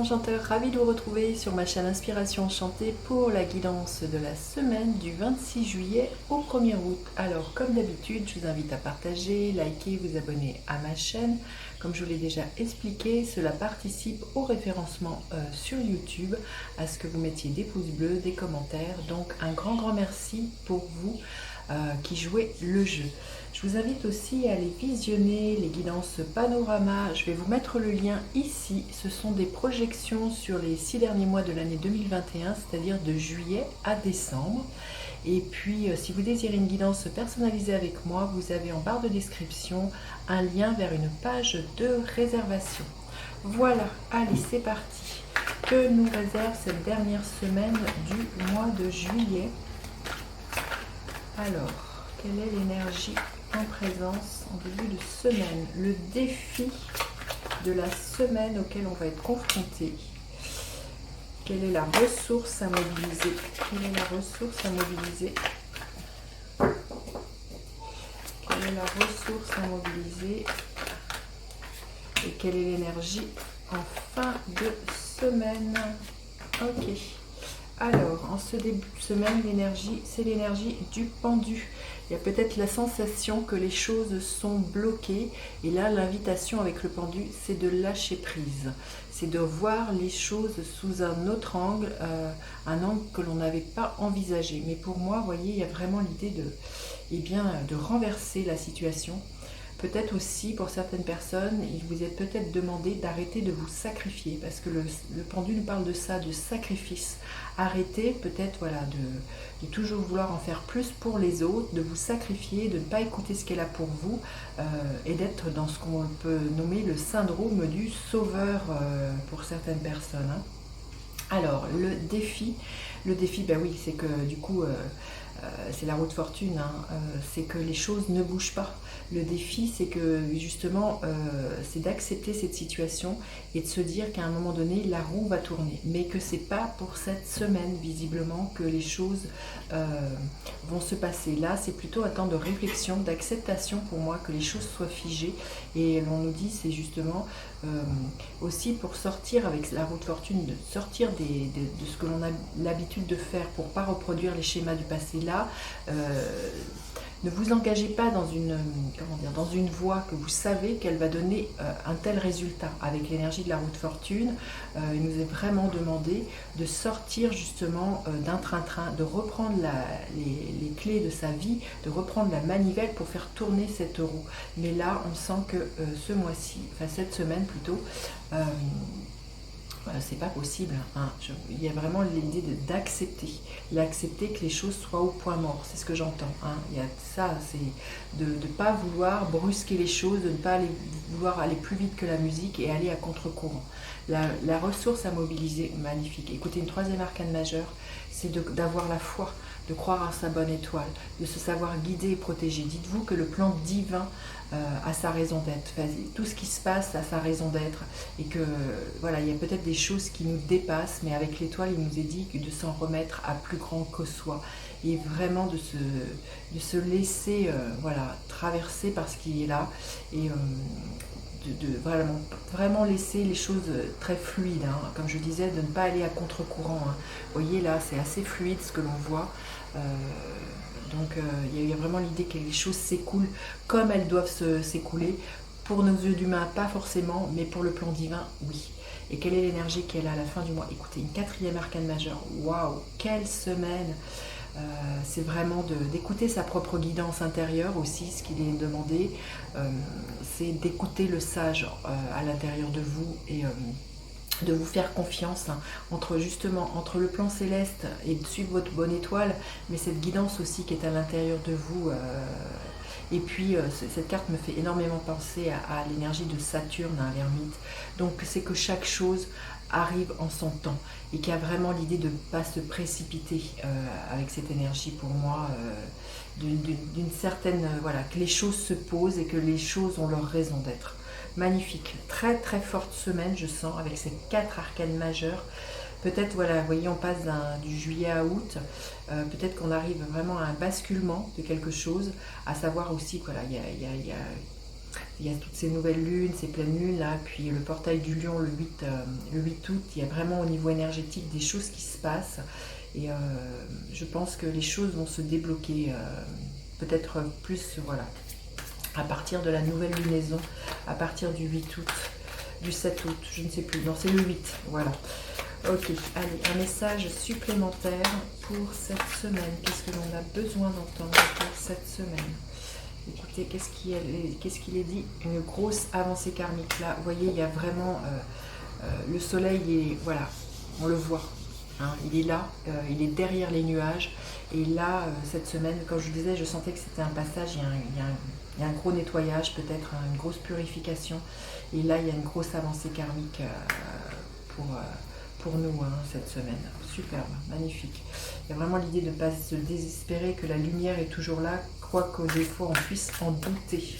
enchanteur, ravie de vous retrouver sur ma chaîne Inspiration Enchantée pour la guidance de la semaine du 26 juillet au 1er août. Alors comme d'habitude, je vous invite à partager, liker, vous abonner à ma chaîne. Comme je vous l'ai déjà expliqué, cela participe au référencement sur YouTube, à ce que vous mettiez des pouces bleus, des commentaires. Donc un grand merci pour vous qui jouez le jeu. Je vous invite aussi à aller visionner les guidances panorama. Je vais vous mettre le lien ici. Ce sont des projections sur les 6 derniers mois de l'année 2021, c'est-à-dire de juillet à décembre. Et puis, si vous désirez une guidance personnalisée avec moi, vous avez en barre de description un lien vers une page de réservation. Voilà, allez, c'est parti. Que nous réserve cette dernière semaine du mois de juillet? Alors, quelle est l'énergie en présence en début de semaine? Le défi de la semaine auquel on va être confronté. Quelle est la ressource à mobiliser? Quelle est la ressource à mobiliser? Quelle est la ressource à mobiliser? Et quelle est l'énergie en fin de semaine? Ok. Alors, en ce début de semaine, l'énergie, c'est l'énergie du pendu. Il y a peut-être la sensation que les choses sont bloquées. Et là, l'invitation avec le pendu, c'est de lâcher prise. C'est de voir les choses sous un autre angle, un angle que l'on n'avait pas envisagé. Mais pour moi, vous voyez, il y a vraiment l'idée de renverser la situation. Peut-être aussi, pour certaines personnes, il vous est peut-être demandé d'arrêter de vous sacrifier, parce que le pendu nous parle de ça, de sacrifice. Arrêtez peut-être voilà, de toujours vouloir en faire plus pour les autres, de vous sacrifier, de ne pas écouter ce qu'elle a pour vous, et d'être dans ce qu'on peut nommer le syndrome du sauveur pour certaines personnes. Hein. Alors, le défi, ben oui, c'est que du coup, c'est la roue de fortune, hein, c'est que les choses ne bougent pas. Le défi, c'est que justement, c'est d'accepter cette situation et de se dire qu'à un moment donné, la roue va tourner. Mais que c'est pas pour cette semaine, visiblement, que les choses vont se passer. Là, c'est plutôt un temps de réflexion, d'acceptation pour moi, que les choses soient figées. Et l'on nous dit, c'est justement aussi pour sortir avec la roue de fortune, de sortir de ce que l'on a l'habitude de faire pour ne pas reproduire les schémas du passé là. Ne vous engagez pas dans dans une voie que vous savez qu'elle va donner un tel résultat. Avec l'énergie de la roue de fortune, il nous est vraiment demandé de sortir justement d'un train-train, de reprendre les clés de sa vie, de reprendre la manivelle pour faire tourner cette roue. Mais là, on sent que ce mois-ci, enfin cette semaine plutôt, c'est pas possible. Hein. Il y a vraiment l'idée d'accepter que les choses soient au point mort. C'est ce que j'entends. Hein. Il y a ça, c'est de ne pas vouloir brusquer les choses, de ne pas vouloir aller plus vite que la musique et aller à contre-courant. La ressource à mobiliser, magnifique. Écoutez, une troisième arcane majeure, c'est d'avoir la foi, de croire à sa bonne étoile, de se savoir guider et protéger. Dites-vous que le plan divin a sa raison d'être. Enfin, tout ce qui se passe a sa raison d'être. Et que voilà, il y a peut-être des choses qui nous dépassent, mais avec l'étoile, il nous est dit de s'en remettre à plus grand que soi. Et vraiment de se laisser voilà, traverser par ce qui est là. Et vraiment laisser les choses très fluides, hein. Comme je disais, de ne pas aller à contre-courant. Hein. Vous voyez là, c'est assez fluide ce que l'on voit. Donc il y a vraiment l'idée que les choses s'écoulent comme elles doivent s'écouler. Pour nos yeux d'humains, pas forcément, mais pour le plan divin, oui. Et quelle est l'énergie qu'elle a à la fin du mois? Écoutez, une quatrième arcane majeure. Waouh, quelle semaine! C'est vraiment d'écouter sa propre guidance intérieure aussi, ce qu'il est demandé, c'est d'écouter le sage à l'intérieur de vous et de vous faire confiance, hein, entre le plan céleste et de suivre votre bonne étoile, mais cette guidance aussi qui est à l'intérieur de vous. Et puis cette carte me fait énormément penser à l'énergie de Saturne, un l'ermite. Donc c'est que chaque chose arrive en son temps et qu'il y a vraiment l'idée de ne pas se précipiter avec cette énergie pour moi, d'une certaine, voilà, que les choses se posent et que les choses ont leur raison d'être. Magnifique, très très forte semaine je sens avec ces 4 arcanes majeures. Peut-être, voilà, vous voyez, on passe du juillet à août, peut-être qu'on arrive vraiment à un basculement de quelque chose, à savoir aussi, voilà, il y a il y a toutes ces nouvelles lunes, ces pleines lunes là, puis le portail du lion le 8 août, il y a vraiment au niveau énergétique des choses qui se passent. Et je pense que les choses vont se débloquer, peut-être plus, voilà, à partir de la nouvelle lunaison, à partir du 8 août, du 7 août, je ne sais plus, non c'est le 8, voilà. Ok, allez, un message supplémentaire pour cette semaine. Qu'est-ce que l'on a besoin d'entendre pour cette semaine? Écoutez, qu'est-ce qu'il est dit? Une grosse avancée karmique. Là, vous voyez, il y a vraiment... le soleil, voilà, on le voit. Hein, il est là, il est derrière les nuages. Et là, cette semaine, comme je vous disais, je sentais que c'était un passage, il y a un gros nettoyage, peut-être une grosse purification. Et là, il y a une grosse avancée karmique pour nous cette semaine. Superbe, magnifique. Il y a vraiment l'idée de ne pas se désespérer, que la lumière est toujours là, quoi que des fois on puisse en douter.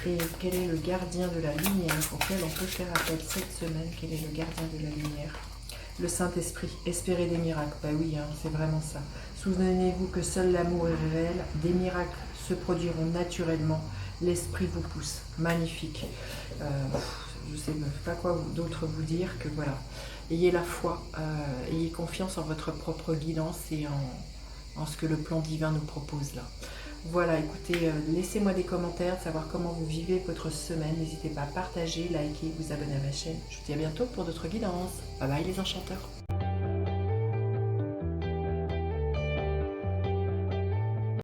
Et quel est le gardien de la lumière auquel on peut faire appel cette semaine? Quel est le gardien de la lumière? Le Saint-Esprit, espérer des miracles. Ben oui, c'est vraiment ça. Souvenez-vous que seul l'amour est réel, des miracles se produiront naturellement, l'Esprit vous pousse. Magnifique. Je ne sais pas quoi d'autre vous dire que voilà. Ayez la foi, ayez confiance en votre propre guidance et en ce que le plan divin nous propose là. Voilà, écoutez, laissez-moi des commentaires, savoir comment vous vivez votre semaine. N'hésitez pas à partager, liker, vous abonner à ma chaîne. Je vous dis à bientôt pour d'autres guidances. Bye bye les enchanteurs.